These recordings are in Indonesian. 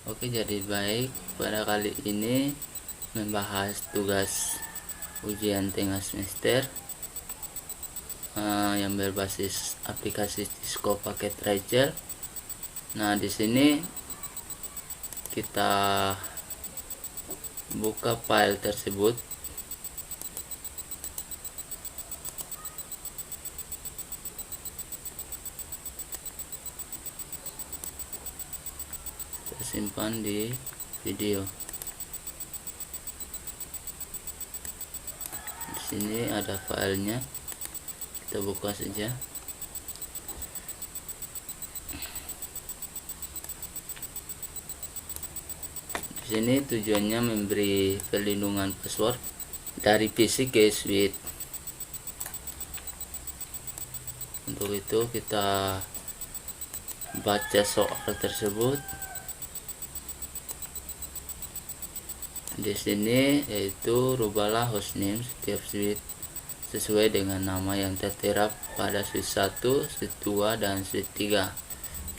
Oke, jadi baik, pada kali ini membahas tugas ujian tengah semester yang berbasis aplikasi Cisco Packet Tracer. Nah, di sini kita buka file tersebut. Kita simpan di video. Di sini ada filenya. Kita buka saja. Di sini tujuannya memberi perlindungan password dari PC ke switch. Untuk itu kita baca soal tersebut. Di sini yaitu rubahlah hostname setiap switch sesuai dengan nama yang tertera pada switch 1, switch 2, dan switch 3.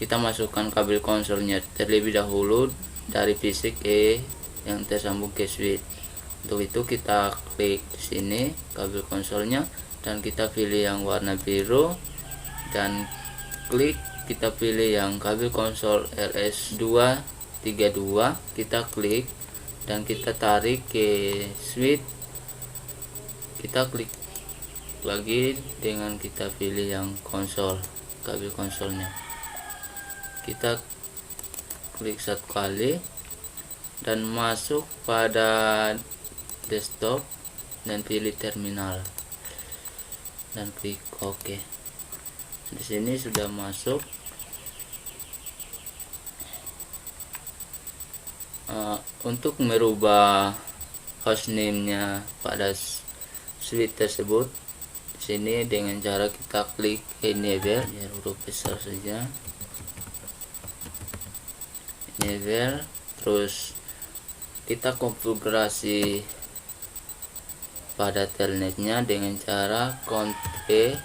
Kita masukkan kabel konsolnya terlebih dahulu dari PC yang tersambung ke switch. Untuk itu kita klik di sini kabel konsolnya dan kita pilih yang warna biru dan kita pilih yang kabel konsol RS232. Kita klik dan kita tarik ke switch. Kita klik lagi dengan kita pilih yang kabel konsolnya. Kita klik satu kali dan masuk pada desktop dan pilih terminal dan klik OK. Di sini sudah masuk. Untuk merubah hostname-nya pada switch tersebut, di sini dengan cara kita klik enable, ya huruf besar saja, enable, terus kita konfigurasi pada telnetnya dengan cara Ctrl+E,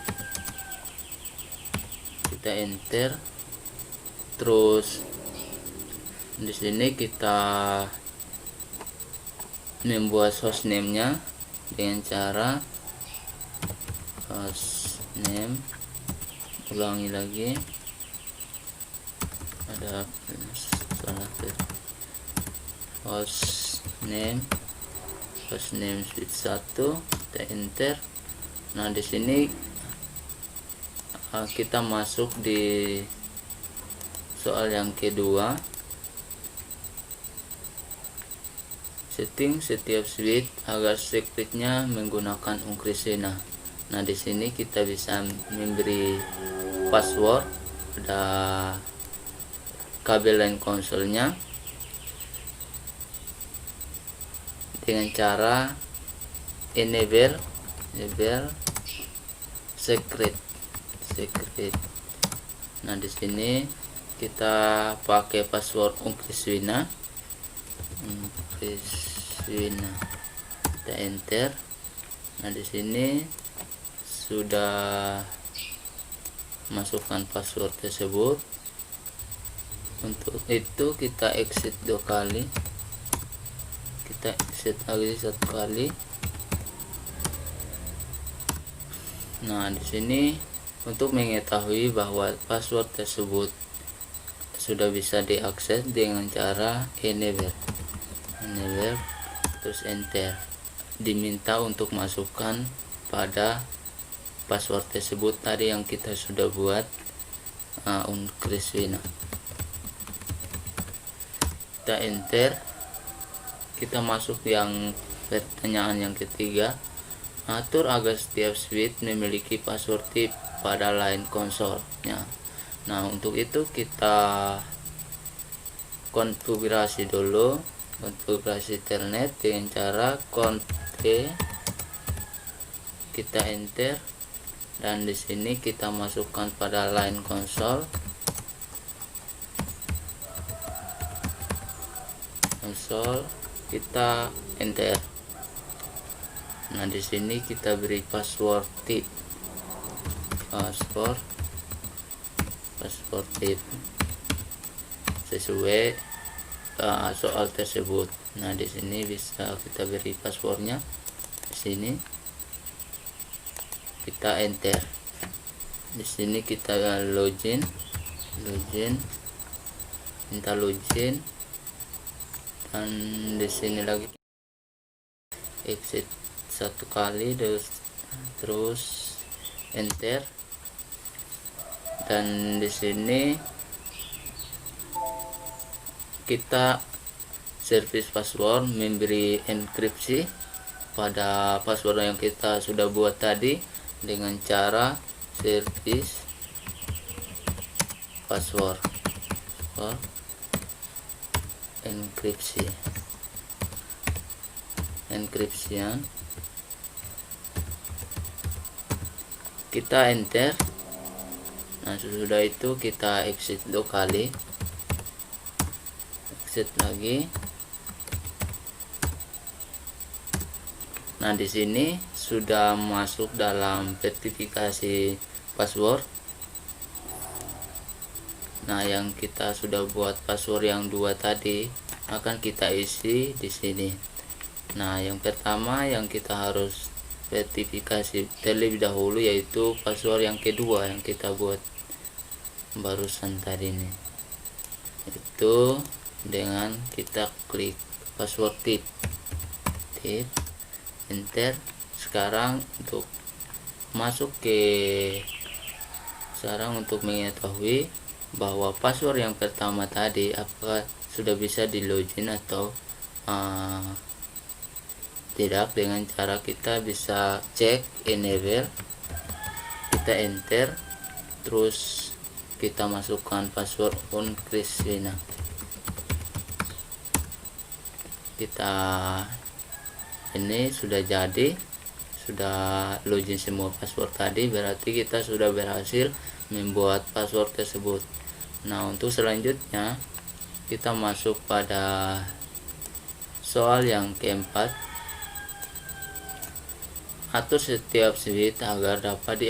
kita enter, terus di sini kita membuat hostname-nya dengan cara hostname, ulangi lagi, ada salah, hostname switch 1, kita enter. Nah, di sini kita masuk di soal yang kedua. Setting setiap switch agar secretnya menggunakan Uncrisena. Nah, di sini kita bisa memberi password pada kabel line konsolnya dengan cara enable secret. Nah, di sini kita pakai password Uncrisena. Kita enter. Nah, di sini sudah masukkan password tersebut. Untuk itu kita exit 2 kali. Kita exit lagi 1 kali. Nah, di sini untuk mengetahui bahwa password tersebut sudah bisa diakses dengan cara enable, terus enter. Diminta untuk masukkan pada password tersebut tadi yang kita sudah buat, Uncrisena. Kita enter. Kita masuk yang pertanyaan yang ketiga. Atur agar setiap switch memiliki password tip pada line konsolnya. Nah, untuk itu kita konfigurasi dulu, konfigurasi telnet dengan cara Ctrl+E, kita enter, dan di sini kita masukkan pada line konsol, kita enter. Nah, di sini kita beri password tip, password tip sesuai soal tersebut. Nah, di sini bisa kita beri passwordnya. Di sini kita enter. Di sini kita login, minta login, dan di sini lagi exit satu kali, terus enter. Dan di sini kita service password, memberi enkripsi pada password yang kita sudah buat tadi dengan cara service password enkripsian. Kita enter. Nah, sesudah itu kita exit 2 kali, exit lagi. Nah, di sini sudah masuk dalam verifikasi password. Nah, yang kita sudah buat password yang 2 tadi akan kita isi di sini. Nah, yang pertama yang kita harus verifikasi terlebih dahulu yaitu password yang kedua yang kita buat barusan tadi ini, itu dengan kita klik password tip enter. Sekarang untuk mengetahui bahwa password yang pertama tadi apakah sudah bisa di login atau tidak, dengan cara kita bisa cek enable, kita enter, terus kita masukkan password on Kristina. Ini sudah jadi, sudah login semua password tadi, berarti kita sudah berhasil membuat password tersebut. Nah, untuk selanjutnya kita masuk pada soal yang keempat. Atur setiap switch agar dapat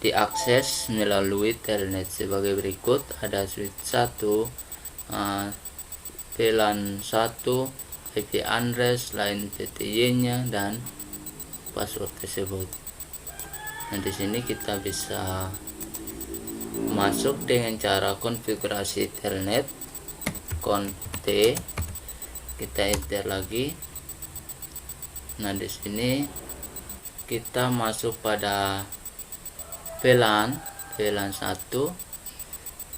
diakses melalui Telnet sebagai berikut. Ada switch 1, VLAN 1, IP address, line PTY-nya, dan password tersebut. Nah, di sini kita bisa masuk dengan cara konfigurasi Telnet, T, kita enter lagi. Nah, di sini kita masuk pada VLAN 1.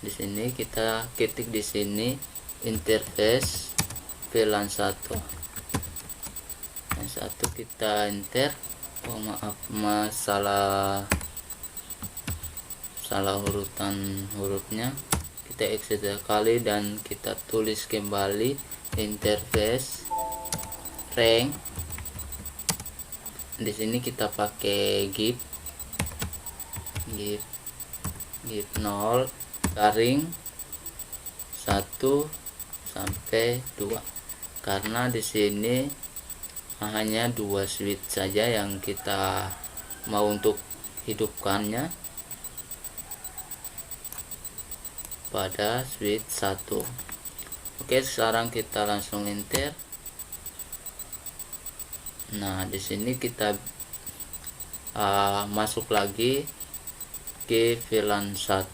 Di sini kita ketik di sini interface VLAN 1. Yang 1 kita enter. Salah urutan hurufnya. Kita exit sekali dan kita tulis kembali interface rank. Di sini kita pakai gif 0 garing 1 sampai 2, karena di sini hanya 2 switch saja yang kita mau untuk hidupkannya pada switch 1. Oke, sekarang kita langsung enter. Nah, di sini kita masuk lagi ke VLAN 1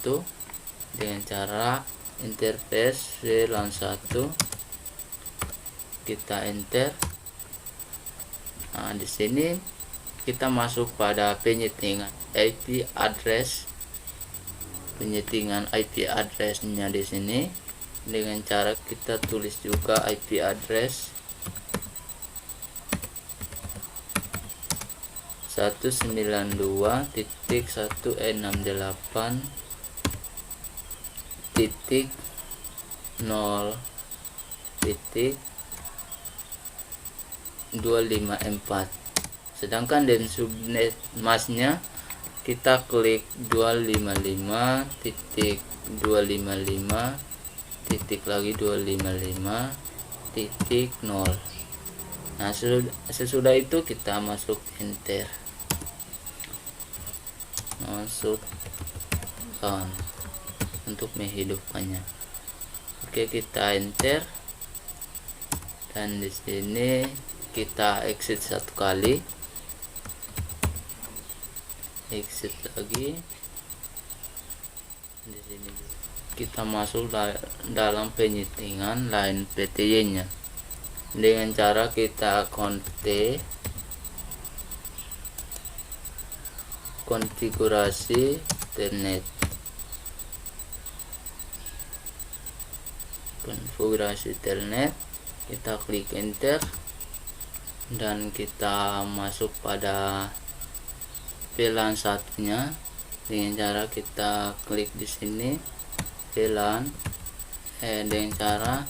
dengan cara interface VLAN 1. Kita enter. Nah, di sini kita masuk pada penyetingan IP address. Penyetingan IP address-nya di sini dengan cara kita tulis juga IP address 192.168.254. Sedangkan dan subnet masknya kita klik 255.255 titik lagi 255.0. Nah, sesudah itu kita masuk enter, masuk on untuk menghidupkannya. Oke, kita enter, dan di sini kita exit satu kali, exit lagi. Di sini kita masuk dalam penyetingan line PTY-nya dengan cara kita konfigurasi telnet, kita klik enter, dan kita masuk pada VLAN satunya dengan cara kita klik di sini VLAN, dengan cara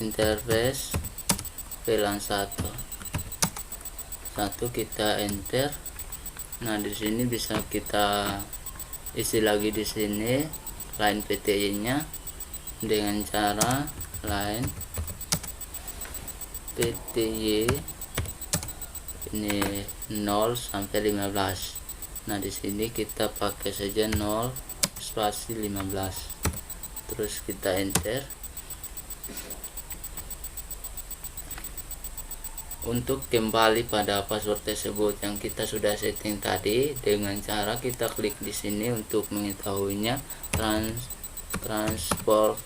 interface VLAN 1 kita enter. Nah, di sini bisa kita isi lagi di sini line PTY-nya dengan cara line PTY ini 0 sampai 15. Nah, di sini kita pakai saja 0 spasi 15, terus kita enter. Untuk kembali pada password tersebut yang kita sudah setting tadi, dengan cara kita klik di sini untuk mengetahuinya, transport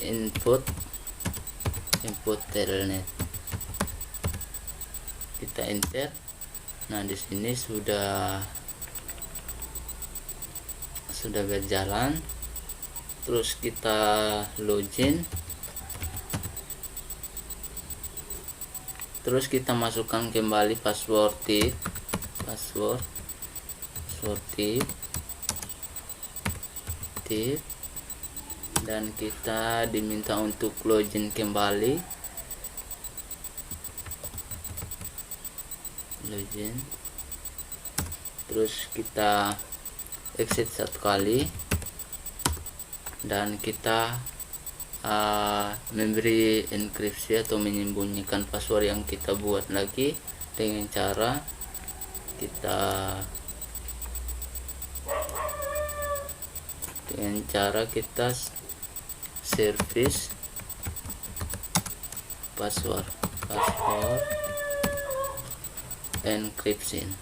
input telnet, kita enter. Nah, di sini sudah berjalan. Terus kita login, terus kita masukkan kembali password tip, dan kita diminta untuk login kembali, terus kita exit satu kali, dan kita memberi enkripsi atau menyembunyikan password yang kita buat lagi dengan cara kita service password encryption,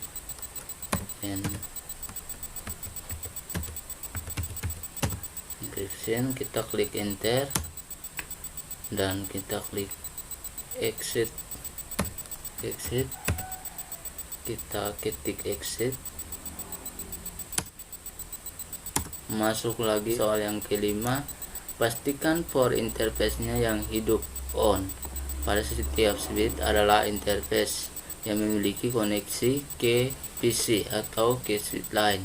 kita klik enter, dan kita klik exit, kita ketik exit, masuk lagi. Soal yang kelima, pastikan port interface-nya yang hidup on. Pada setiap switch adalah interface yang memiliki koneksi ke PC atau ke switch lain.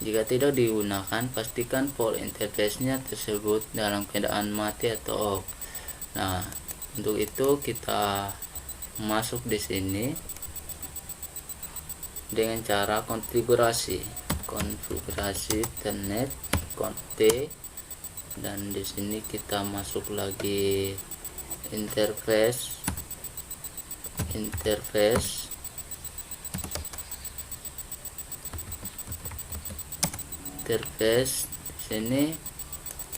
Jika tidak digunakan, pastikan port interface-nya tersebut dalam keadaan mati atau off. Nah, untuk itu kita masuk di sini dengan cara konfigurasi telnet konfig, dan di sini kita masuk lagi interface.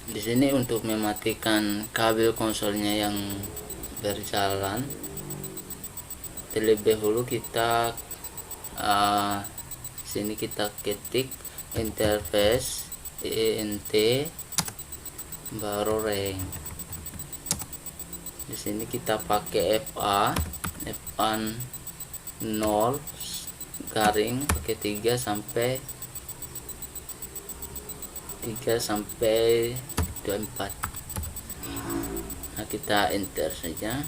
Di sini untuk mematikan kabel konsolnya yang berjalan, terlebih dahulu kita sini kita ketik interface int baru rank. Di sini kita pakai FA 0 garing pakai 3 sampai 24. Nah, kita enter saja.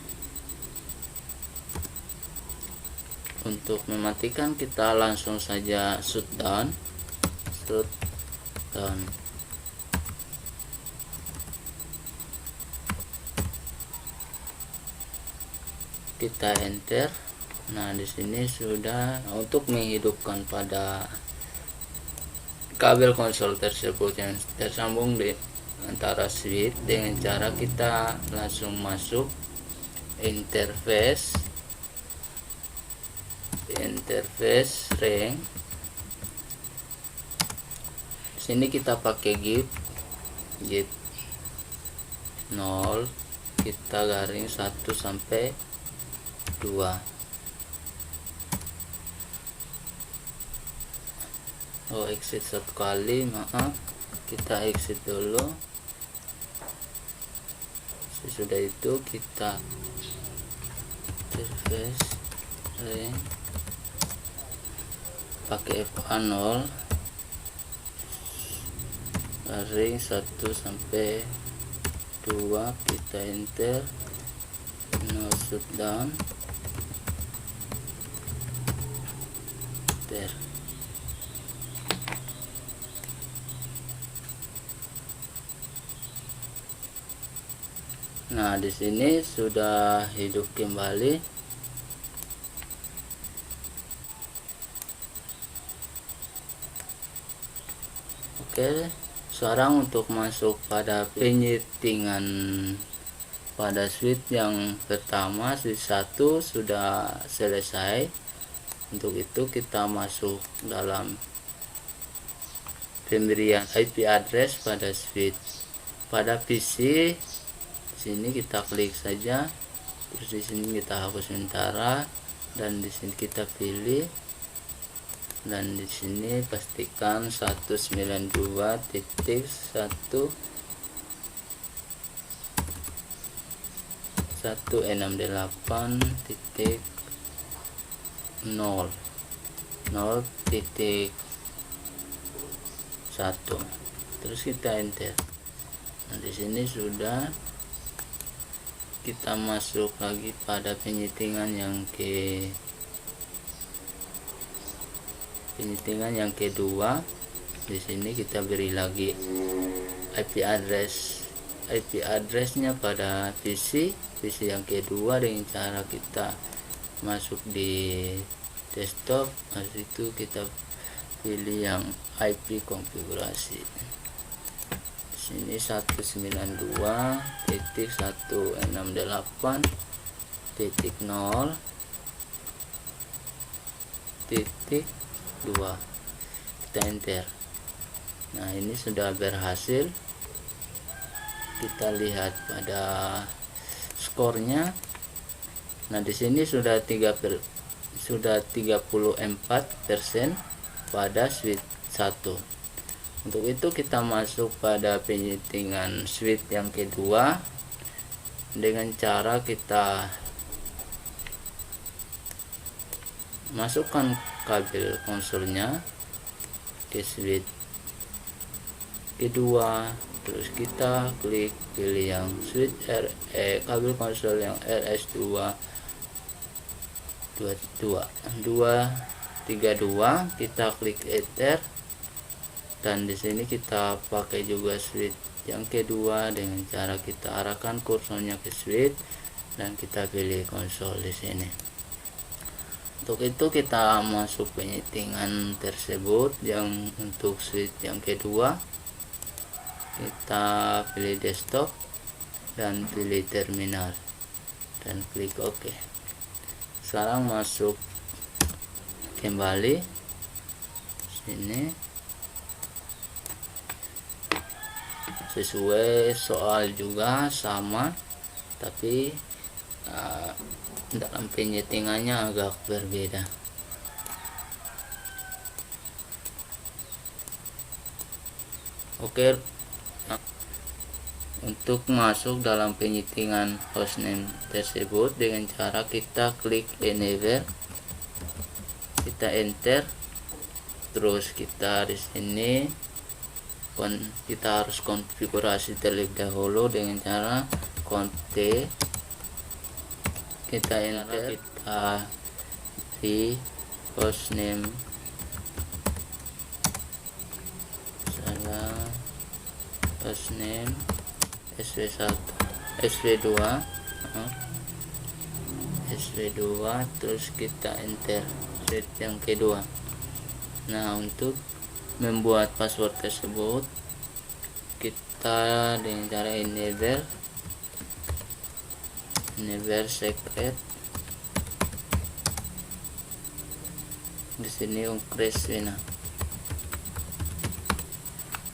Untuk mematikan kita langsung saja shutdown. Kita enter. Nah, di sini sudah. Untuk menghidupkan pada kabel konsol tersebut yang tersambung di antara switch, dengan cara kita langsung masuk interface ring. sini kita pakai git 0, kita garing 1 sampai 2. Exit satu kali, maaf, kita exit dulu. Sesudah itu kita interface ring pakai FA0 garing 1 sampai 2, kita enter, no shutdown, enter. Nah, di sini sudah hidup kembali. Oke, sekarang untuk masuk pada penyetingan pada switch yang pertama, switch 1 sudah selesai. Untuk itu kita masuk dalam pemberian IP address pada switch pada PC. Sini kita klik saja, terus di sini kita hapus sementara, dan di sini kita pilih, dan di sini pastikan 192.168.0.1, terus kita enter. Nah, di sini sudah. Kita masuk lagi pada penyetingan yang kedua. Di sini kita beri lagi IP addressnya pada PC yang kedua dengan cara kita masuk di desktop. Habis itu kita pilih yang IP konfigurasi. Ini 192.168.0.2, kita enter. Nah, ini sudah berhasil. Kita lihat pada skornya. Nah, di sini sudah 34% pada switch 1. Untuk itu kita masuk pada penyetingan switch yang kedua dengan cara kita masukkan kabel konsolnya ke switch kedua, terus kita klik pilih yang switch kabel konsol yang RS232, kita klik enter. Dan di sini kita pakai juga switch yang kedua dengan cara kita arahkan kursornya ke switch dan kita pilih konsol di sini. Untuk itu kita masuk penyetingan tersebut yang untuk switch yang kedua. Kita pilih desktop dan pilih terminal dan klik OK. Sekarang masuk kembali sini. Sesuai soal juga sama, tapi dalam penyetingannya agak berbeda. Oke, untuk masuk dalam penyetingan hostname tersebut dengan cara kita klik enable, kita enter, terus kita di sini kita harus konfigurasi terlebih dahulu dengan cara Ctrl+T, kita enter, kita di hostname SV2 terus kita enter switch yang kedua. Nah, untuk membuat password tersebut kita dengan cara enable secret. Di sini crash wina.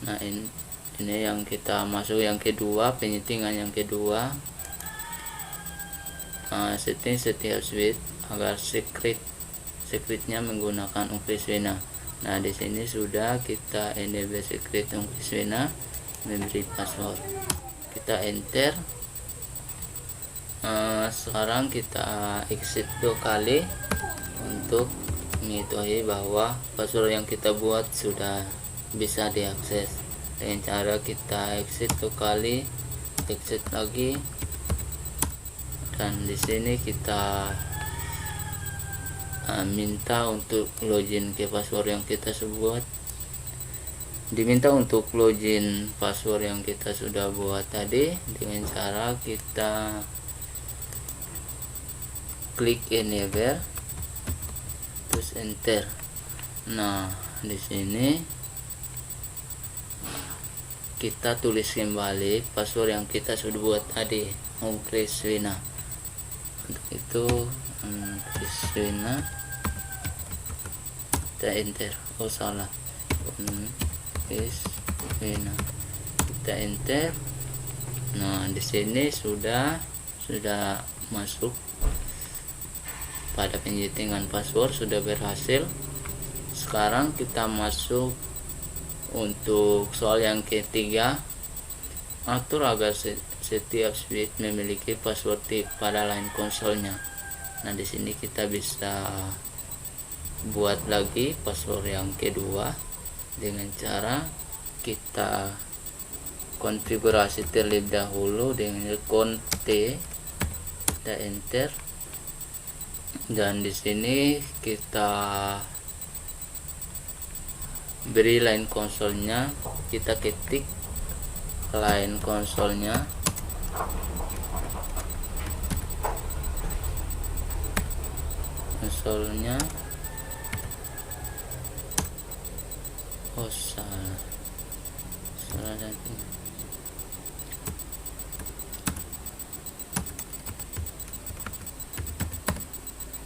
Nah ini yang kita masuk yang kedua, penyetingan yang kedua. Setting setiap switch agar secretnya menggunakan Uncriswena. Nah di sini sudah kita enable secret Uncriswena, memberi password, kita enter. Sekarang kita exit 2 kali untuk mengetahui bahwa password yang kita buat sudah bisa diakses. Dengan cara kita exit 2 kali, exit lagi, dan di sini kita minta untuk login ke password yang kita buat. Diminta untuk login password yang kita sudah buat tadi dengan cara kita klik enable terus enter. Nah di sini kita tulis kembali password yang kita sudah buat tadi, Uncriswena. Untuk itu Uncriswena, kita enter. Oh salah, Uncriswena, kita enter. Nah di sini sudah masuk pada penyetingan password, sudah berhasil. Sekarang kita masuk untuk soal yang ketiga, atur agar setiap switch memiliki password tip pada line konsolnya. Nah di sini kita bisa buat lagi password yang kedua dengan cara kita konfigurasi terlebih dahulu dengan Ctrl T, kita enter. Dan di sini kita beri line konsolnya, kita ketik line konsolnya, oh salah nanti.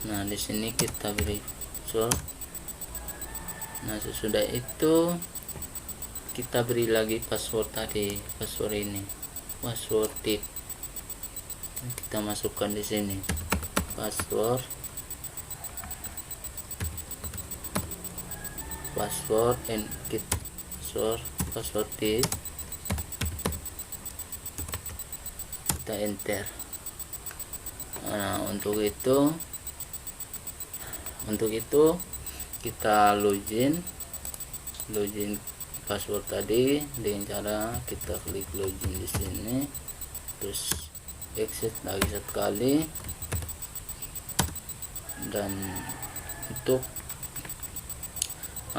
Nah di sini kita beri password. Nah sesudah itu kita beri lagi password tadi, password ini, password tip. Kita masukkan di sini password and password tip, kita enter. Nah untuk itu kita login password tadi dengan cara kita klik login di sini, terus exit lagi satu kali. Dan untuk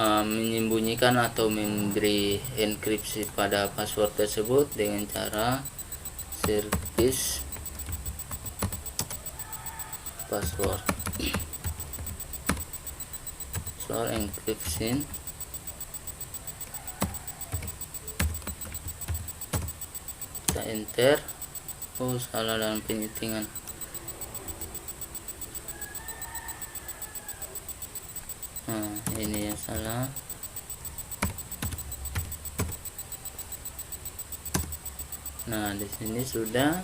menyembunyikan atau memberi enkripsi pada password tersebut dengan cara service password encryption, kita enter. Oh salah dalam penyetingan. Ini yang salah. Nah di sini sudah,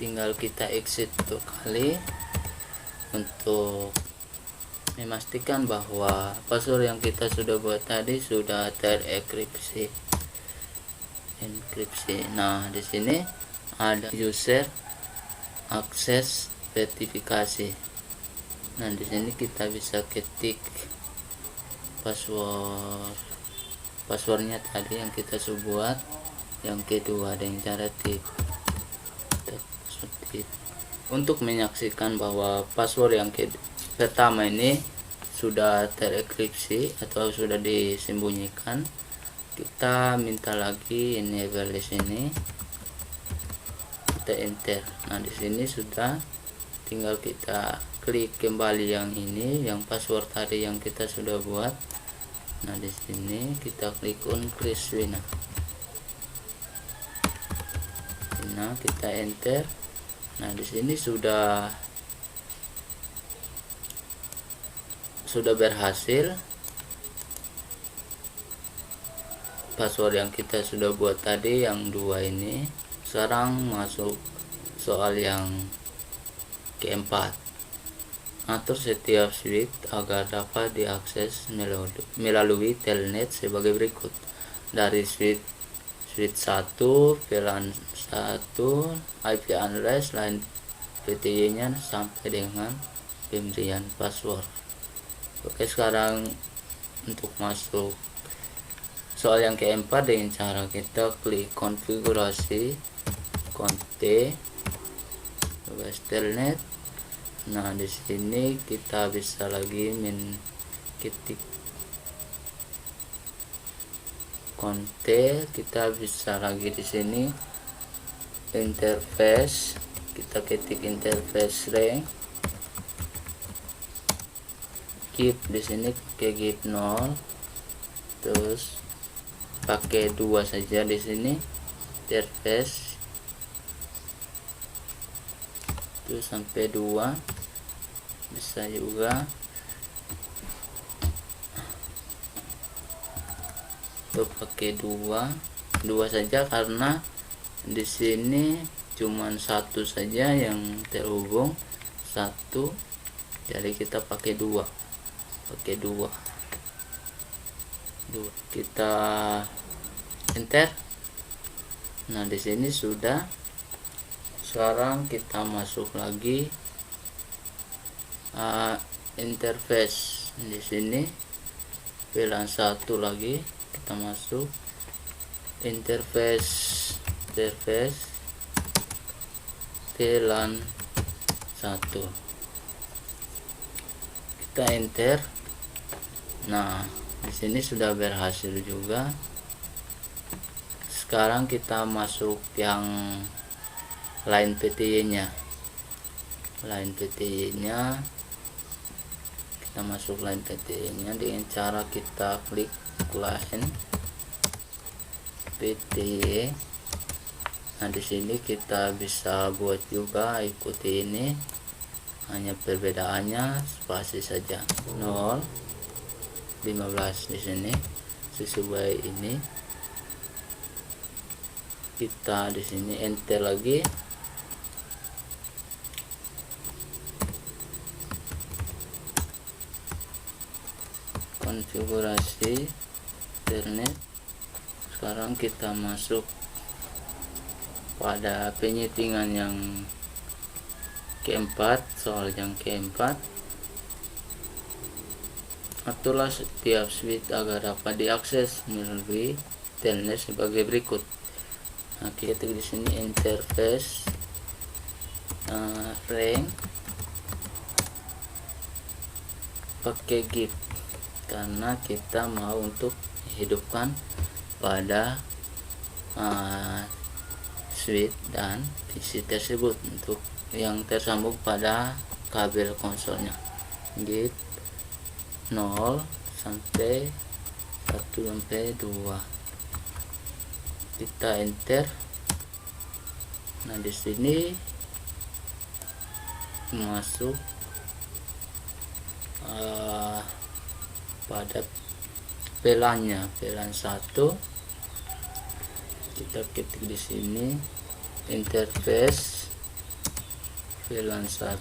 tinggal kita exit 2 kali untuk memastikan bahwa password yang kita sudah buat tadi sudah terenkripsi. Nah di sini ada user akses verifikasi. Nah di sini kita bisa ketik passwordnya tadi yang kita sudah buat yang kedua dengan cara tip. Untuk menyaksikan bahwa password yang pertama ini sudah terenkripsi atau sudah disembunyikan, kita minta lagi enable di sini, kita enter. Nah di sini sudah, tinggal kita klik kembali yang ini, yang password tadi yang kita sudah buat. Nah di sini kita klik Uncriswena. Nah kita enter. Nah di sini sudah berhasil password yang kita sudah buat tadi yang 2 ini. Sekarang masuk soal yang keempat. Atur setiap switch agar dapat diakses melalui telnet sebagai berikut. Dari switch 1 VLAN 1 IP address line PTY-nya sampai dengan pemberian password. Oke, sekarang untuk masuk soal yang keempat dengan cara kita klik konfigurasi konte telnet. Nah, di sini kita bisa lagi ketik konte, kita bisa lagi di sini interface, kita ketik interface rank, keep di sini ke keep 0, terus pakai 2 saja di sini interface itu sampai 2 bisa juga. Tuh pakai 2 saja karena di sini cuman 1 saja yang terhubung 1, jadi kita pakai 2 kita enter. Nah, di sini sudah. Sekarang kita masuk lagi interface. Di sini VLAN 1 lagi, kita masuk interface VLAN 1, kita enter. Nah, di sini sudah berhasil juga. Sekarang kita masuk yang line PTY-nya. Kita masuk line PTY-nya dengan cara kita klik line PTY. Nah, di sini kita bisa buat juga ikuti ini, hanya perbedaannya spasi saja 0 15 di sini sesuai ini. Kita di sini enter lagi. Konfigurasi internet. Sekarang kita masuk pada penyetingan yang keempat, soal yang keempat. Aturlah setiap switch agar dapat diakses melalui telnet sebagai berikut. Nah, kita di sini interface rank, pakai git karena kita mau untuk hidupkan pada switch dan PC tersebut untuk yang tersambung pada kabel konsolnya. Git 0 sampai 1 sampai 2, kita enter. Nah, di sini masuk pada VLAN-nya, VLAN 1, kita ketik di sini interface VLAN 1,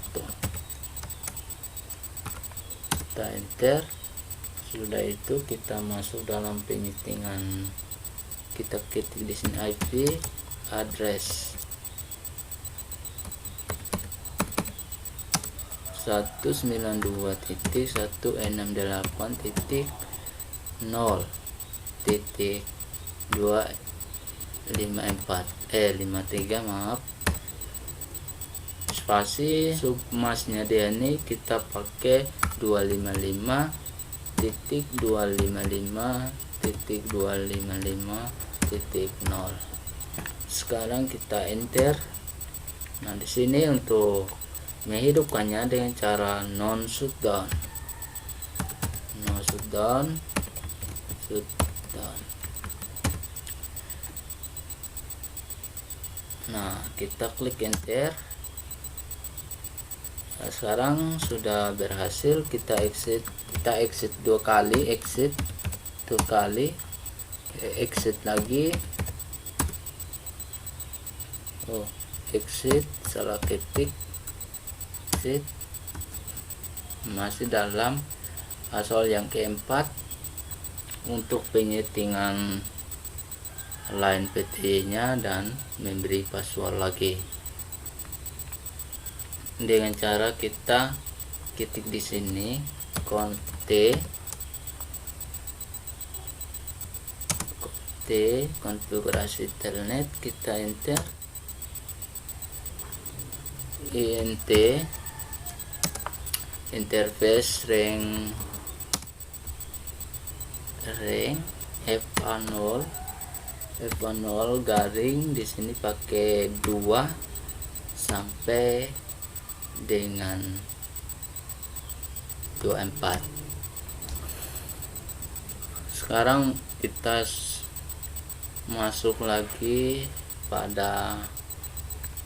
kita enter. Sudah itu kita masuk dalam penyetingan, kita ketik di sini IP address 192.168.254 maaf, spasi submasnya dia ini kita pakai 255.255.255.0. sekarang kita enter. Nah, di sini untuk menghidupkannya dengan cara non shutdown. Nah, kita klik enter. Nah, sekarang sudah berhasil. Kita exit 2 kali, exit lagi. Exit, salah ketik, exit. Masih dalam password yang keempat. Untuk penyetingan line PTY nya dan memberi password lagi dengan cara kita ketik di sini T konfigurasi telnet, kita enter int interface ring F0 garing, di sini pakai 2 sampai dengan 24. Sekarang kita masuk lagi pada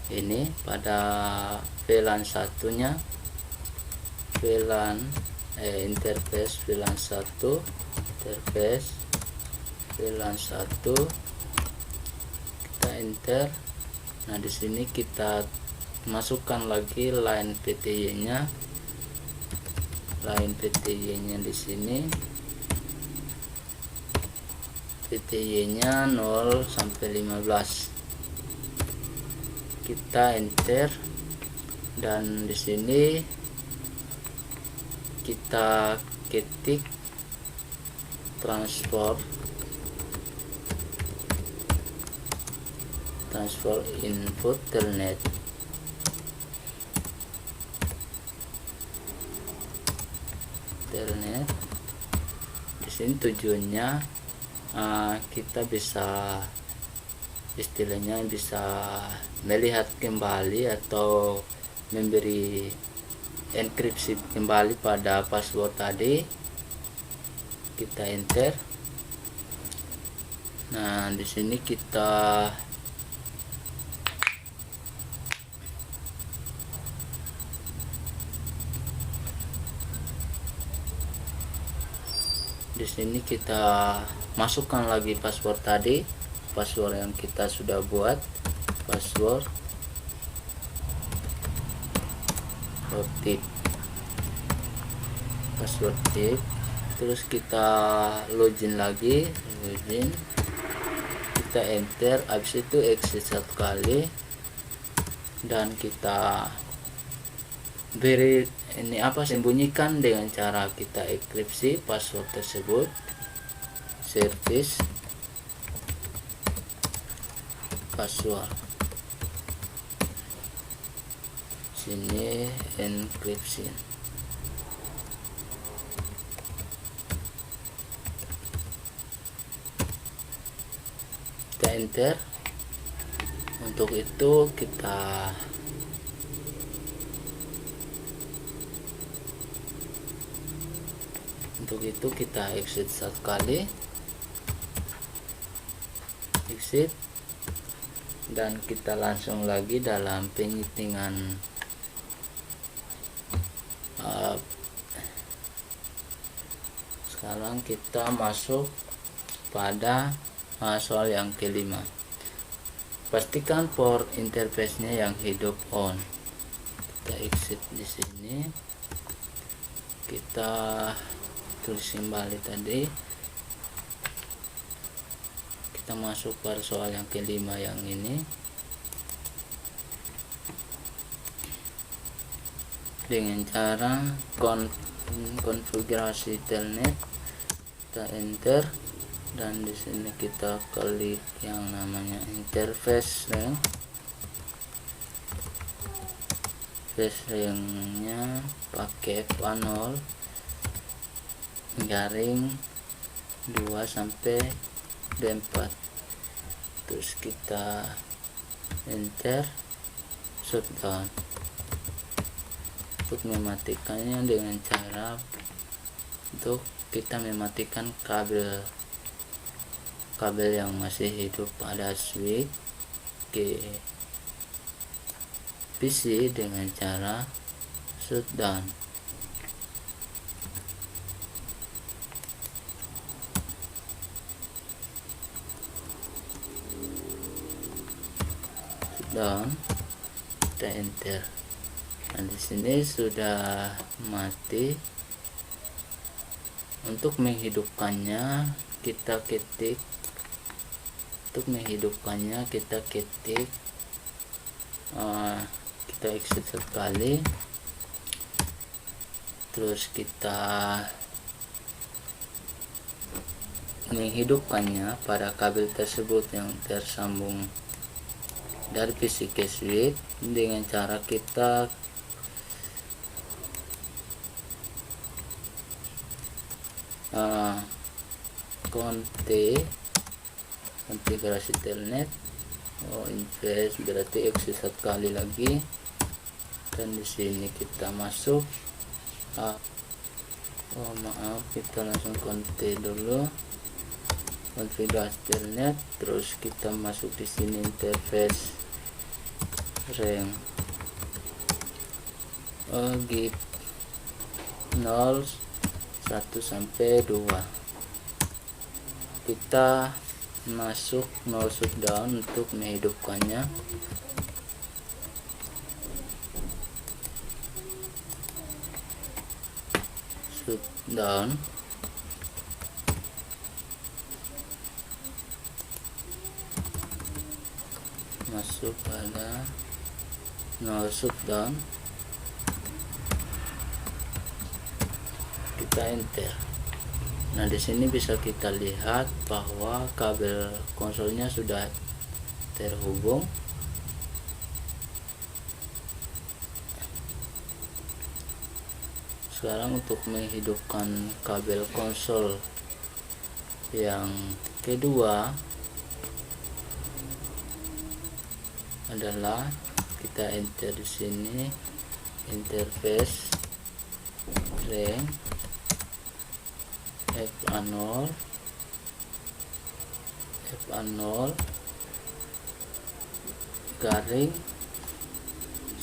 ini, pada VLAN satunya, interface VLAN 1, interface VLAN 1, kita enter. Nah, di sini kita masukkan lagi line PTY nya, di sini PTY nya 0 sampai 15, kita enter. Dan di sini kita ketik transfer input telnet. Di sini tujuannya kita bisa, istilahnya bisa melihat kembali atau memberi enkripsi kembali pada password tadi. Kita enter. Nah, di sini kita masukkan lagi password tadi, password yang kita sudah buat, password tip, terus kita login lagi, kita enter. Habis itu exit 1 kali dan kita beri ini sembunyikan dengan cara kita enkripsi password tersebut. Service password, sini encryption. Kita enter. Untuk itu kita exit 1 kali, exit, dan kita langsung lagi dalam penyetingan sekarang kita masuk pada soal yang kelima. Pastikan port interface-nya yang hidup on. Kita exit di sini, kita tulis kembali tadi, kita masuk pada soal yang kelima yang ini dengan cara konfigurasi telnet. Kita enter dan di sini kita klik yang namanya interface ring-nya pakai F0 garing 2 sampai 24, terus kita enter, shutdown. Untuk mematikannya dengan cara untuk kita mematikan kabel yang masih hidup pada switch ke PC dengan cara shutdown. down, kita enter. Nah, di sini sudah mati. Untuk menghidupkannya kita ketik. Kita exit sekali, terus kita menghidupkannya pada kabel tersebut yang tersambung dari PC ke switch dengan cara kita konfigurasi telnet, invest berarti exit sekali lagi, dan di sini kita masuk kita langsung dulu konfigurasi telnet, terus kita masuk di sini interface rank give 0 1 sampai 2. Kita masuk no shutdown untuk menghidupkannya. Shutdown, masuk pada no shutdown, kita enter. Nah, di sini bisa kita lihat bahwa kabel konsolnya sudah terhubung. Sekarang untuk menghidupkan kabel konsol yang kedua adalah kita enter di sini interface rank FA0 garing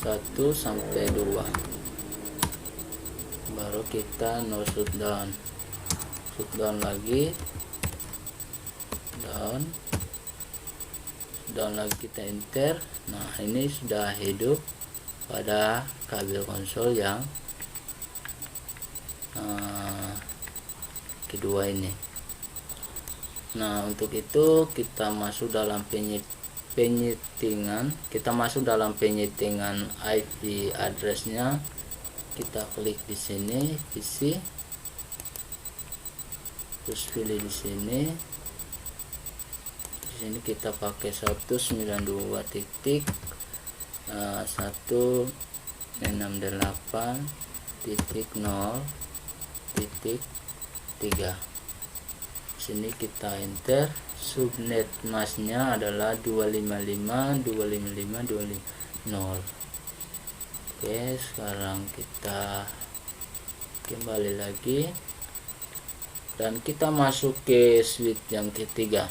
1 sampai 2, baru kita no shutdown lagi, down lagi, kita enter. Nah, ini sudah hidup pada kabel konsol yang kedua ini. Nah, untuk itu kita masuk dalam penyetingan, IP addressnya. Kita klik di sini PC, terus pilih di sini. Di sini kita pakai 192.168.0.3. Sini kita enter. Subnet masnya adalah 255.255.250. Oke, sekarang kita kembali lagi dan kita masuk ke switch yang ketiga.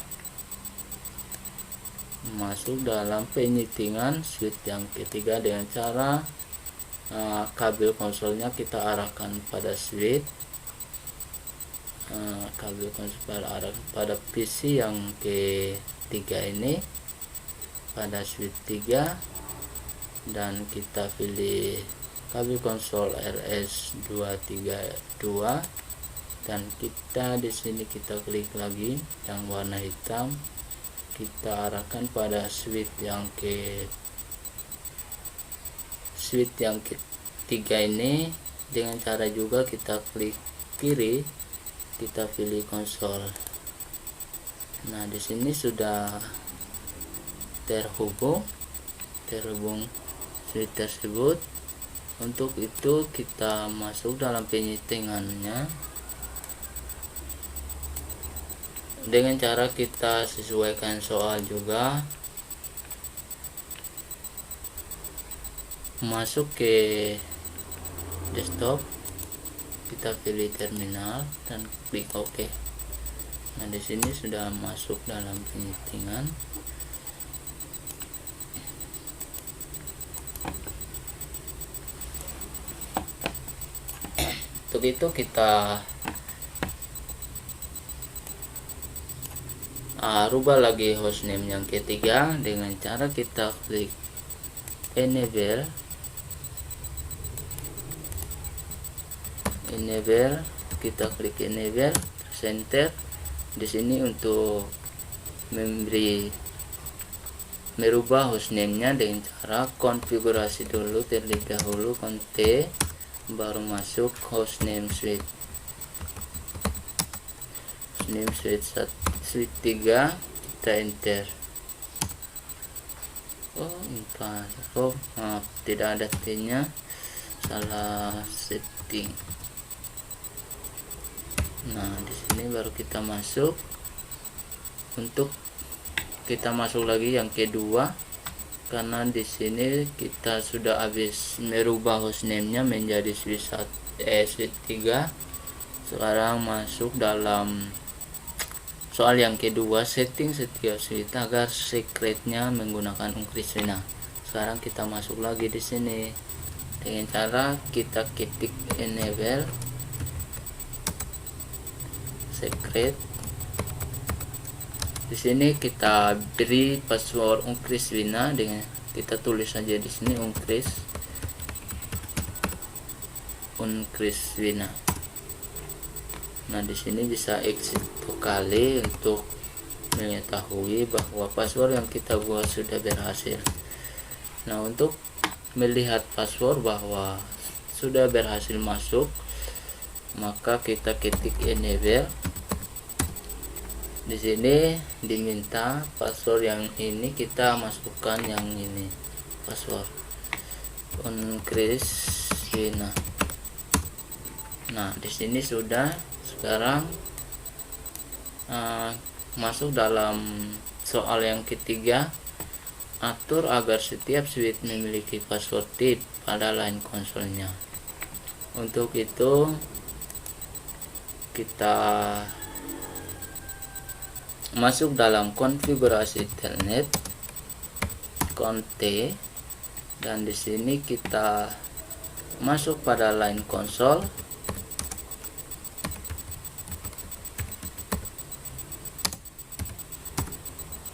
Masuk dalam penyetingan switch yang ketiga dengan cara kabel konsolnya kita arahkan pada switch. Kabel konsol arah pada PC yang ketiga ini pada switch 3, dan kita pilih kabel konsol RS232, dan kita di sini kita klik lagi yang warna hitam, kita arahkan pada switch yang ketiga ini dengan cara juga kita klik kiri, kita pilih konsol. Nah, di sini sudah terhubung switch tersebut. Untuk itu kita masuk dalam penyetingannya dengan cara kita sesuaikan soal juga. Masuk ke desktop, kita pilih terminal dan klik OK. Nah, di sini sudah masuk dalam penyetingan. Untuk itu kita rubah lagi hostname yang ketiga dengan cara kita klik enable kita klik enable, enter. Di sini untuk merubah hostname-nya dengan cara konfigurasi dulu terlebih dahulu, Ctrl+T, baru masuk hostname suite. Hostname suite 3, kita enter. Maaf, tidak ada T-nya, salah setting. Nah, di sini baru kita masuk. Untuk kita masuk lagi yang kedua, karena di sini kita sudah habis merubah hostname-nya menjadi suite 3. Sekarang masuk dalam soal yang kedua, setting setiap suite agar secretnya menggunakan Uncriswina. Sekarang kita masuk lagi di sini dengan cara kita ketik enable secret. Di sini kita beri password Uncriswina dengan kita tulis saja di sini Uncriswina. Nah, di sini bisa exit 2 kali untuk mengetahui bahwa password yang kita buat sudah berhasil. Nah, untuk melihat password bahwa sudah berhasil masuk, maka kita ketik enable. Di sini diminta password yang ini, kita masukkan yang ini, password Uncriswina. Nah, di sini sudah. Sekarang masuk dalam soal yang ketiga, atur agar setiap suite memiliki password tip pada line konsolnya. Untuk itu kita masuk dalam konfigurasi telnet, Ctrl+T, dan di sini kita masuk pada line konsol.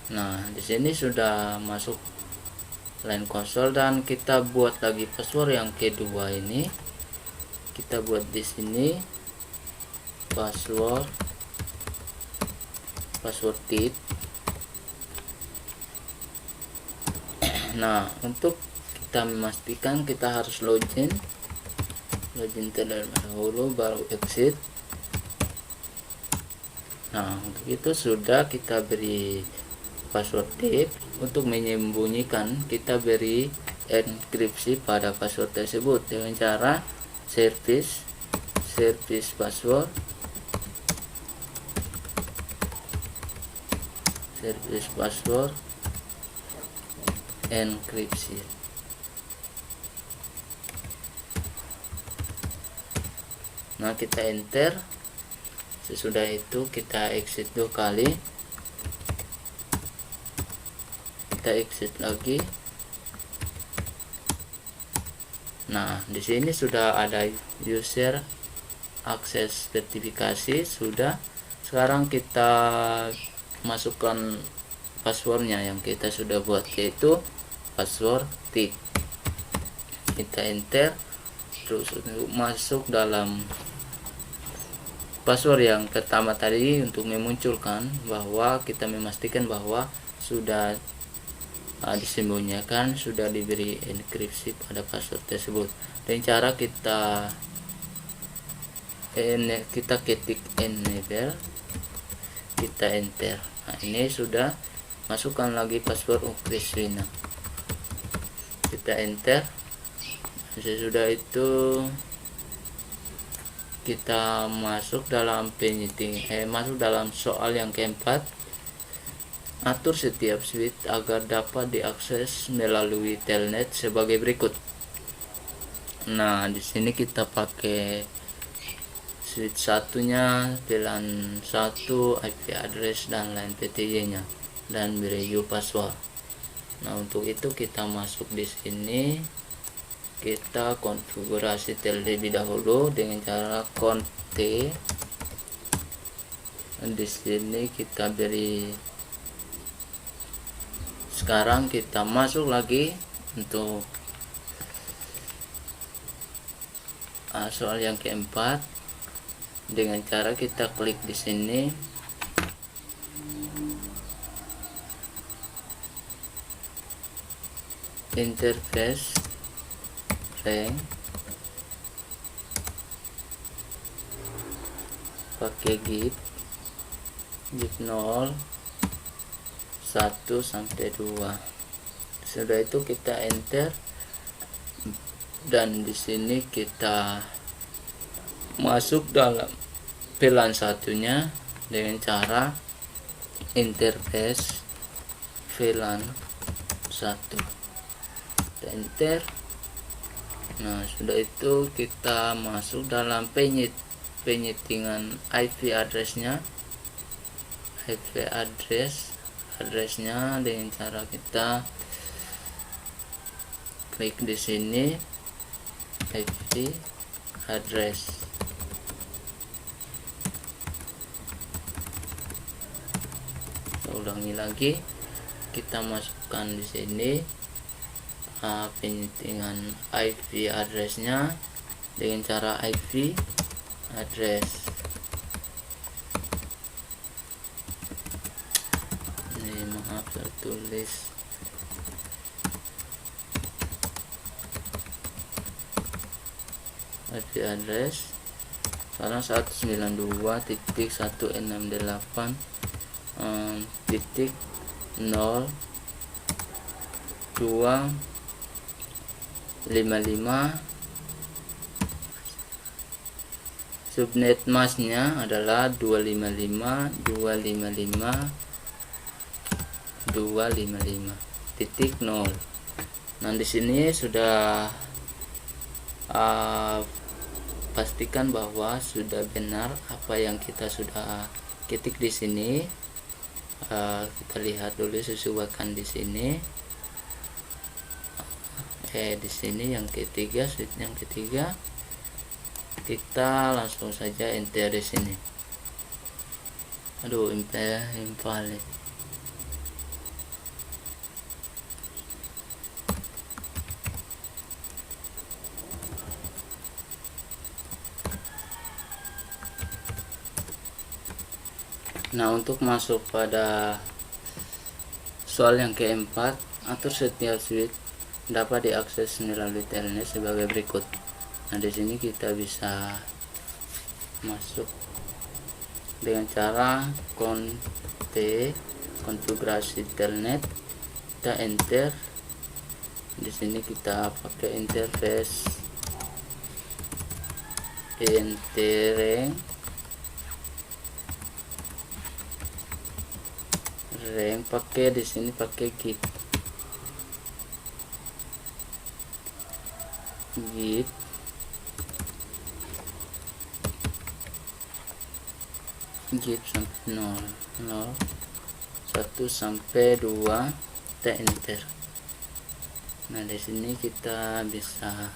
Nah, di sini sudah masuk line konsol dan kita buat lagi password yang kedua ini. Kita buat di sini password tip. Nah, untuk kita memastikan kita harus login terlebih dahulu baru exit. Nah, untuk itu sudah kita beri password tip. Untuk menyembunyikan kita beri enkripsi pada password tersebut dengan cara service password enkripsi. Nah, kita enter. Sesudah itu kita exit 2 kali. Kita exit lagi. Nah, di sini sudah ada user akses sertifikasi sudah. Sekarang kita masukkan passwordnya yang kita sudah buat, yaitu password tip. Kita enter. Terus untuk masuk dalam password yang pertama tadi, untuk memunculkan bahwa kita memastikan bahwa sudah disembunyikan, sudah diberi enkripsi pada password tersebut. Dan cara kita ketik enable, kita enter. Nah, ini sudah masukkan lagi password Uncriswina. Kita enter. Sesudah itu kita masuk dalam masuk dalam soal yang keempat, atur setiap suite agar dapat diakses melalui telnet sebagai berikut. Nah, di sini kita pakai suite satunya VLAN 1, IP address dan line PTY-nya, dan beri password. Nah, untuk itu kita masuk di sini, kita konfigurasi terlebih dahulu dengan cara Ctrl+T. Di sini kita beri. Sekarang kita masuk lagi untuk soal yang keempat, dengan cara kita klik di sini, interface rank, pakai git 0 1 sampai 2. Sudah itu kita enter, dan di sini kita masuk dalam VLAN satunya dengan cara interface VLAN 1. Kita enter. Nah, sudah itu kita masuk dalam penyetingan IP addressnya, addressnya dengan cara kita klik di sini IP address. Saya ulangi lagi, kita masukkan di sini penyetingan IP addressnya dengan cara IP address. Ini maaf, saya tulis IP address sekarang 192.168.0.255. Subnet masknya adalah 255.255.0. Nah, di sini sudah pastikan bahwa sudah benar apa yang kita sudah ketik di sini. Kita lihat dulu, sesuaikan di sini. Di sini yang ketiga, switch yang ketiga, kita langsung saja enter di sini. Aduh, invalid. Nah, untuk masuk pada soal yang keempat, atur setiap switch dapat diakses melalui telnet sebagai berikut. Nah, di sini kita bisa masuk dengan cara konfigurasi telnet, kita enter. Di sini kita pakai interface rank, pakai di sini pakai git 0 1 sampai 2, kita enter. Nah, di sini kita bisa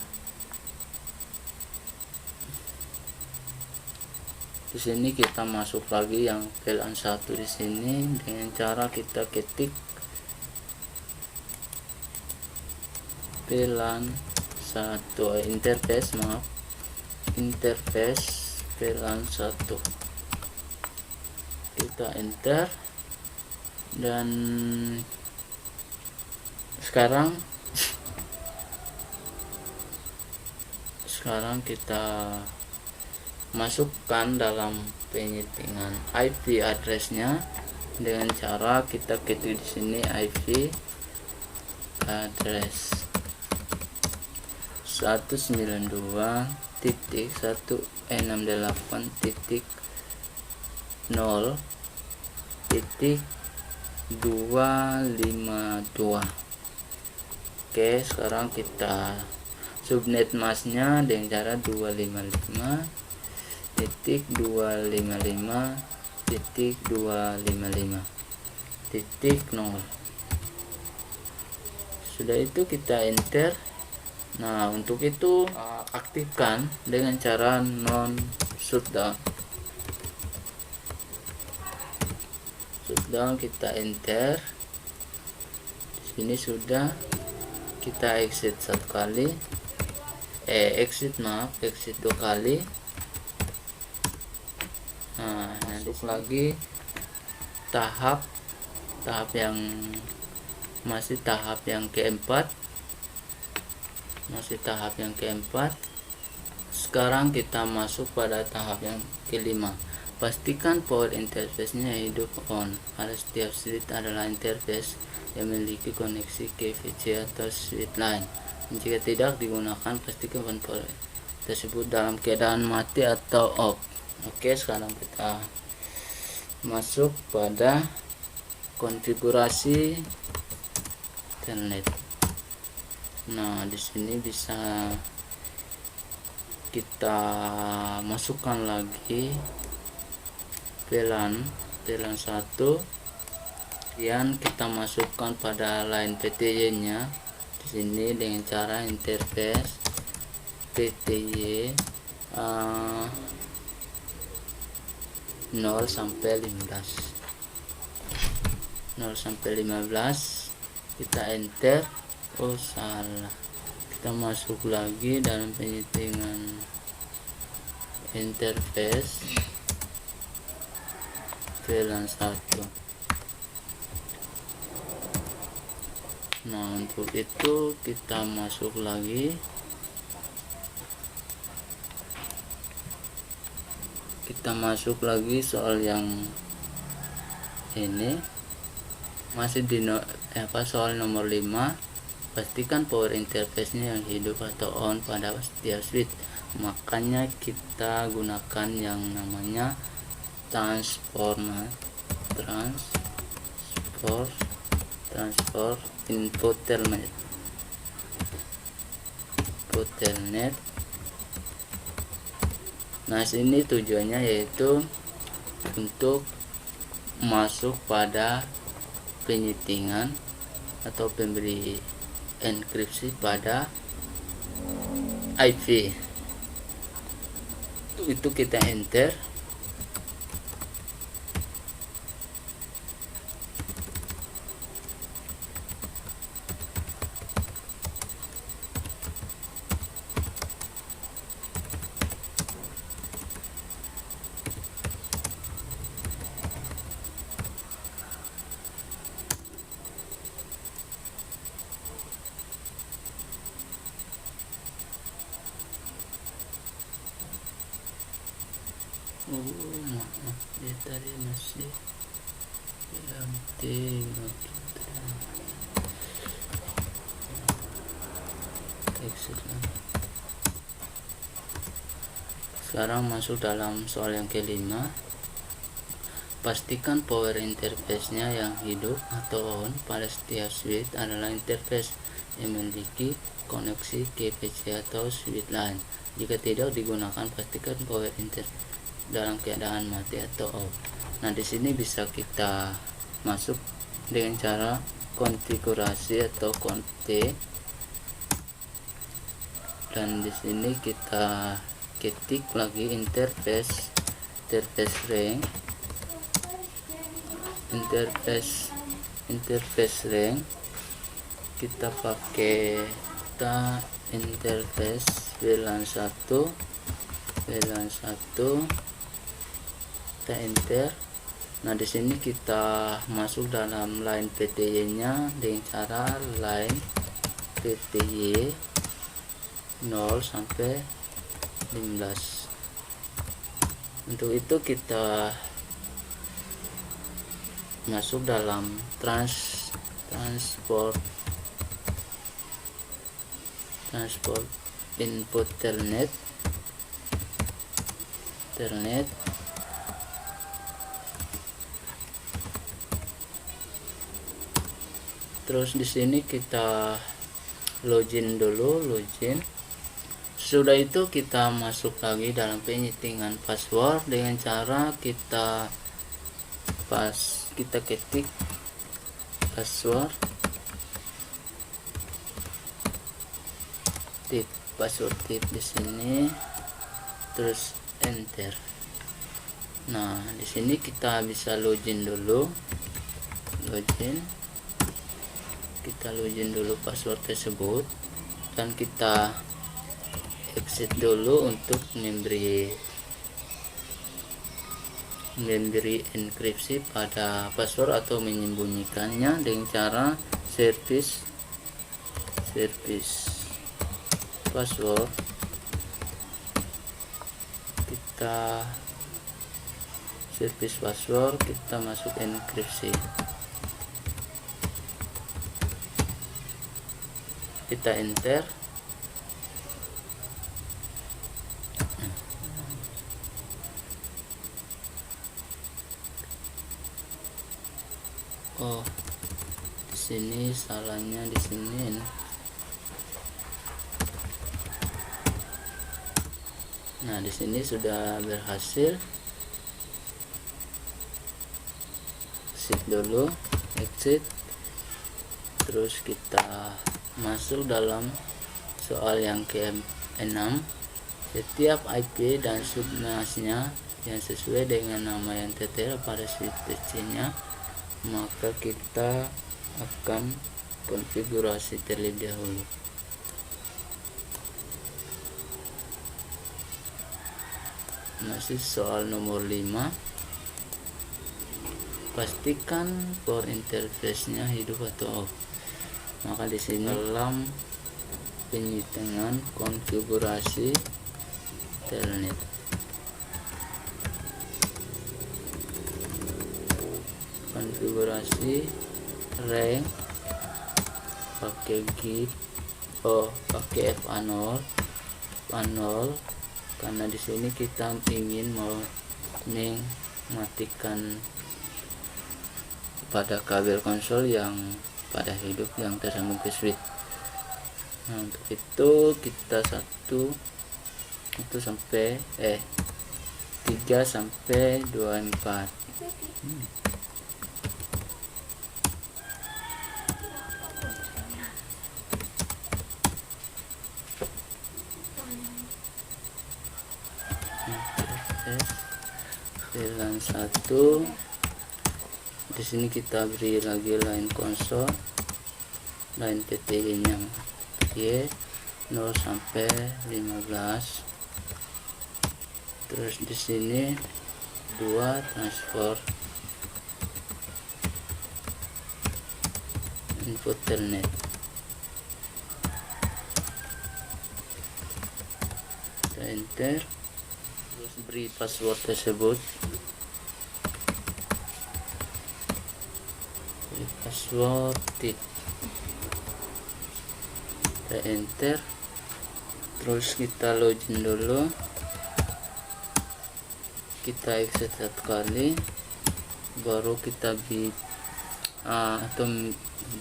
kita masuk lagi yang VLAN 1 di sini dengan cara kita ketik VLAN 1 interface VLAN 1, kita enter. Dan sekarang kita masukkan dalam penyetingan IP addressnya dengan cara kita ketik di sini IP address 192.168.0.252. Oke, sekarang kita subnet masknya dengan cara 255.255.0. Sudah itu kita enter. Nah, untuk itu aktifkan dengan cara non shutdown. Kita enter. Di sini sudah. kita exit satu kali, exit 2 kali. Nah, nanti lagi tahap yang keempat, sekarang kita masuk pada tahap yang kelima. Pastikan power interface-nya hidup on. Pada setiap switch adalah interface yang memiliki koneksi ke VC atau switch line. Jika tidak digunakan, pastikan power tersebut dalam keadaan mati atau off. Oke, sekarang kita masuk pada konfigurasi internet. Nah, di sini bisa kita masukkan lagi VLAN 1, kemudian kita masukkan pada line PTY nya di sini dengan cara interface PTY 0 sampai 15, kita enter. Oh, salah, kita masuk lagi dalam penyetingan interface VLAN 1. Nah, untuk itu kita masuk lagi, soal yang ini masih di soal nomor 5. Pastikan power interface-nya yang hidup atau on pada setiap switch. Makanya kita gunakan yang namanya transfer input telnet. Nah, sini tujuannya yaitu untuk masuk pada penyetingan atau pemberi enkripsi pada IP. Itu kita enter. Maaf, dia tadi masih sekarang masuk dalam soal yang kelima. Pastikan power interface-nya yang hidup atau on pada setiap switch adalah interface yang memiliki koneksi ke PC atau switch line. Jika tidak digunakan, pastikan power interface dalam keadaan mati atau off. Nah, di sini bisa kita masuk dengan cara konfigurasi atau config, dan di sini kita ketik lagi interface range. Kita pakai interface VLAN 1, kita enter. Nah, di sini kita masuk dalam line PTY-nya dengan cara line PTY 0 sampai 15. Untuk itu kita masuk dalam transport input telnet. Terus di sini kita login dulu. Sudah itu kita masuk lagi dalam penyetingan password dengan cara kita ketik password tip di sini, terus enter. Nah, di sini kita bisa login dulu. kita login dulu password tersebut dan kita exit dulu untuk memberi enkripsi pada password atau menyembunyikannya dengan cara service password. Kita service password, kita masuk enkripsi, kita enter. Oh, di sini salahnya di sini. Nah, di sini sudah berhasil. Exit dulu, exit. Terus kita masuk dalam soal yang ke-6. Setiap IP dan subnasnya yang sesuai dengan nama yang tertera pada switch PC-nya, maka kita akan konfigurasi terlebih dahulu. Masih soal nomor 5. Pastikan core interface-nya hidup atau off. Maka di sini dalam penyitangan konfigurasi telnet, konfigurasi rank pakai git, pakai fa0 karena di sini kita ingin mau mematikan pada kabel konsol yang pada hidup yang tersambung ke switch. Nah, untuk itu kita 3 sampai 24. Pilihan 1. Di sini kita beri lagi line konsol, line PTG-nya Y 0 sampai 15. Terus di sini 2 transfer input telnet. Kita enter, terus beri password tersebut. Beri password kita enter, terus kita login dulu, kita exit 1 kali, baru kita atau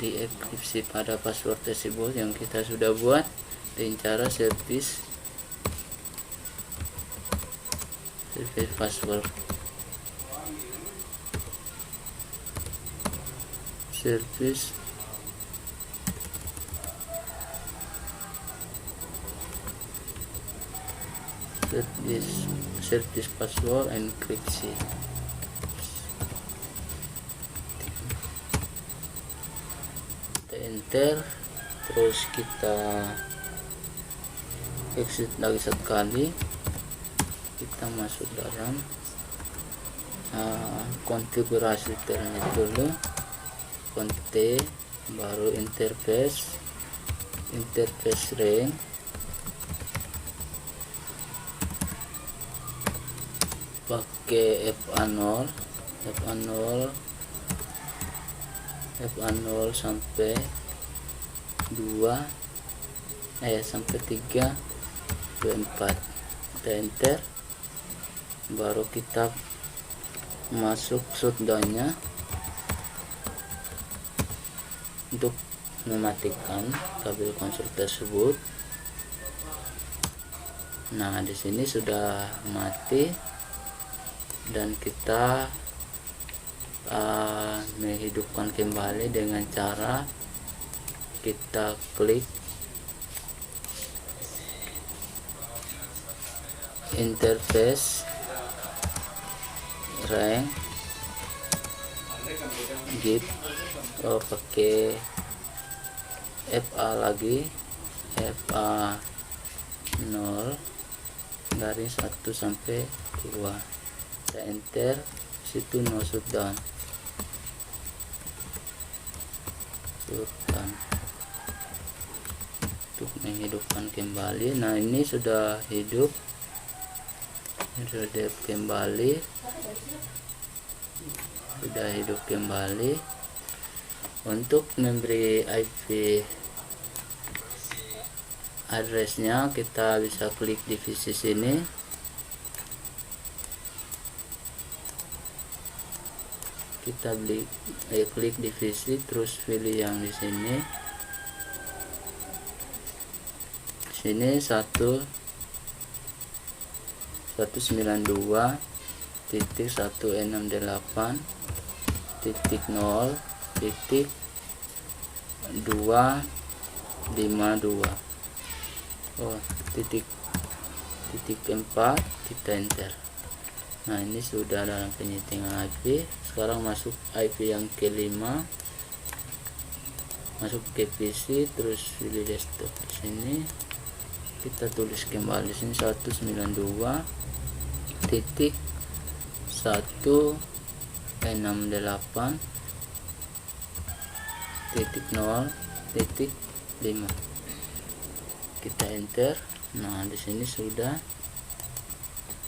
dienkripsi pada password tersebut yang kita sudah buat dengan cara service password, service password enkripsi. Kita enter, terus kita exit lagi 1 kali, kita masuk dalam konfigurasi telnet dulu, konte, baru interface rank, pakai fa0 sampai 2 sampai 3 ke 4. Kita enter, baru kita masuk shutdown-nya untuk mematikan kabel konsol tersebut. Nah, di sini sudah mati dan kita menghidupkan kembali dengan cara kita klik interface rank git pakai FA lagi, FA 0 garis 1 sampai 2, kita enter. Situ no shutdown untuk menghidupkan kembali. Nah, ini sudah hidup, sudah kembali, sudah hidup kembali. Untuk memberi IP addressnya, kita bisa klik divisi sini. Kita klik divisi, terus pilih yang di sini. Sini 192.168.0.252. titik 4, kita enter. Nah, ini sudah dalam penyetingan IP. Sekarang masuk IP yang kelima, masuk ke PC, terus pilih desktop. Di sini kita tulis kembali sini 192.168.0.5, kita enter. Nah, di sini sudah.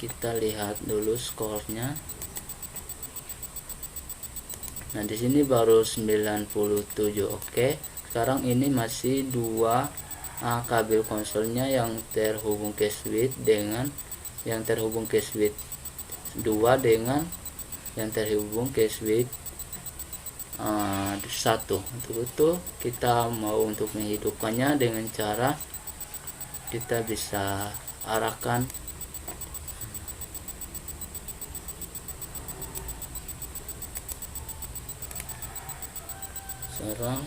Kita lihat dulu skornya. Nah, di sini baru 97. Oke. Sekarang ini masih 2 kabel konsolnya yang terhubung ke switch dengan yang terhubung ke switch 2 dengan yang terhubung ke switch 1. Untuk itu kita mau untuk menghidupkannya dengan cara kita bisa arahkan sekarang.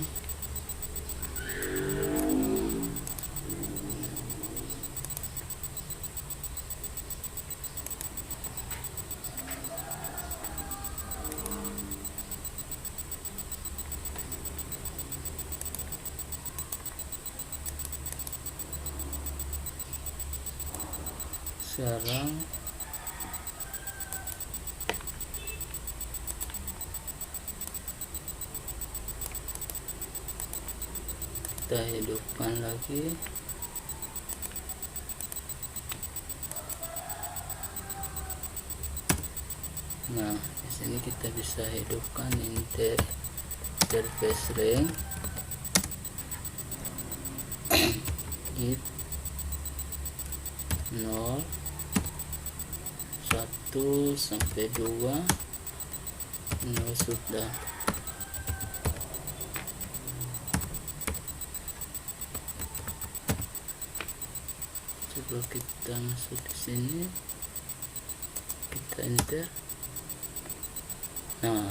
Kita hidupkan lagi. Nah, di sini kita bisa hidupkan interface ring hit 0 1 sampai 2 0 sudah. Coba kita masuk di sini, kita enter. Nah,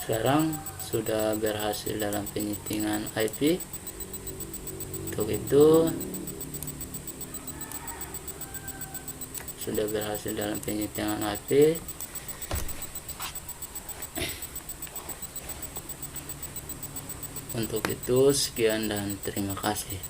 sekarang sudah berhasil dalam penyetingan IP. Untuk itu sudah berhasil dalam penyetingan IP. Untuk itu sekian dan terima kasih.